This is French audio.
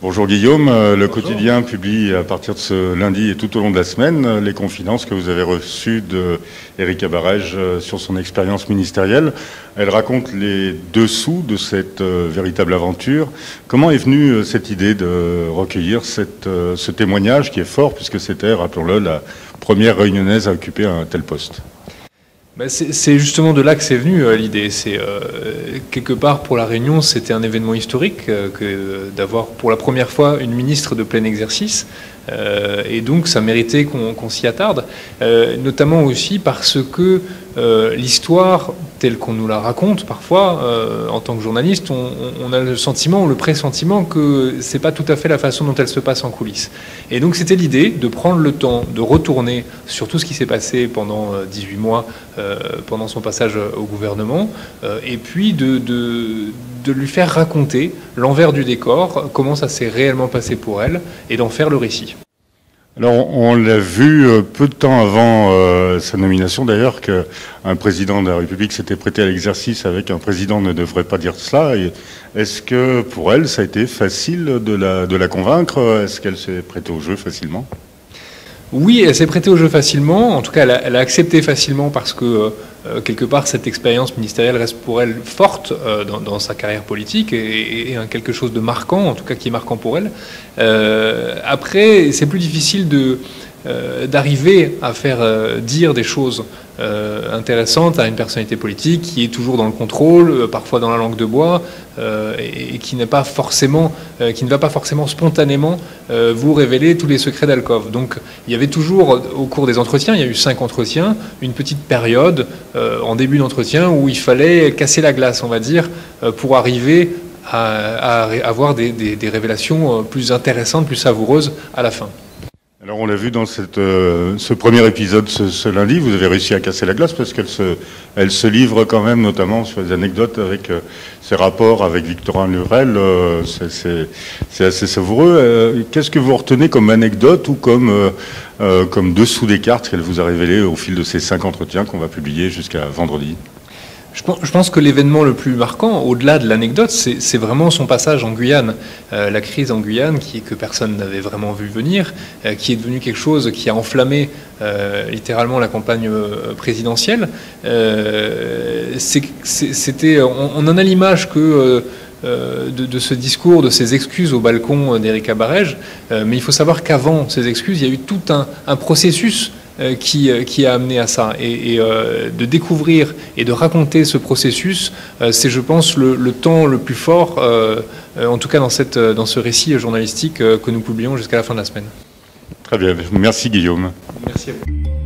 Bonjour Guillaume, le quotidien publie à partir de ce lundi et tout au long de la semaine les confidences que vous avez reçues d'Éric Abarège sur son expérience ministérielle. Elle raconte les dessous de cette véritable aventure. Comment est venue cette idée de recueillir ce témoignage qui est fort puisque c'était, rappelons-le, la première réunionnaise à occuper un tel poste? C'est justement de là que c'est venu l'idée. C'est quelque part pour la Réunion, c'était un événement historique que d'avoir pour la première fois une ministre de plein exercice. Et donc ça méritait qu'on s'y attarde, notamment aussi parce que l'histoire telle qu'on nous la raconte parfois en tant que journaliste, on a le sentiment ou le pressentiment que c'est pas tout à fait la façon dont elle se passe en coulisses. Et donc c'était l'idée de prendre le temps de retourner sur tout ce qui s'est passé pendant 18 mois pendant son passage au gouvernement et puis de lui faire raconter l'envers du décor, comment ça s'est réellement passé pour elle, et d'en faire le récit. Alors, on l'a vu peu de temps avant sa nomination, d'ailleurs, qu'un président de la République s'était prêté à l'exercice avec un président ne devrait pas dire cela. Est-ce que, pour elle, ça a été facile de la convaincre? Est-ce qu'elle s'est prêtée au jeu facilement? Oui, elle s'est prêtée au jeu facilement. En tout cas, elle a accepté facilement parce que, quelque part, cette expérience ministérielle reste pour elle forte dans sa carrière politique et quelque chose de marquant, en tout cas qui est marquant pour elle. Après, c'est plus difficile d'arriver à faire dire des choses intéressantes à une personnalité politique qui est toujours dans le contrôle, parfois dans la langue de bois, et qui ne va pas forcément spontanément vous révéler tous les secrets d'alcôve. Donc il y avait toujours, au cours des entretiens, il y a eu 5 entretiens, une petite période en début d'entretien où il fallait casser la glace, on va dire, pour arriver à avoir des révélations plus intéressantes, plus savoureuses à la fin. Alors on l'a vu dans ce premier épisode ce lundi, vous avez réussi à casser la glace parce qu'elle se livre quand même notamment sur des anecdotes avec ses rapports avec Victorin Lurel, c'est assez savoureux. Qu'est-ce que vous retenez comme anecdote ou comme dessous des cartes qu'elle vous a révélé au fil de ces 5 entretiens qu'on va publier jusqu'à vendredi? Je pense que l'événement le plus marquant, au-delà de l'anecdote, c'est vraiment son passage en Guyane. La crise en Guyane, que personne n'avait vraiment vu venir, qui est devenue quelque chose qui a enflammé littéralement la campagne présidentielle. On en a l'image que de ce discours, de ces excuses au balcon d'Éric Abarège, mais il faut savoir qu'avant ces excuses, il y a eu tout un processus qui a amené à ça. Et de découvrir et de raconter ce processus, c'est, je pense, le temps le plus fort, en tout cas dans ce récit journalistique que nous publions jusqu'à la fin de la semaine. Très bien. Merci Guillaume. Merci à vous.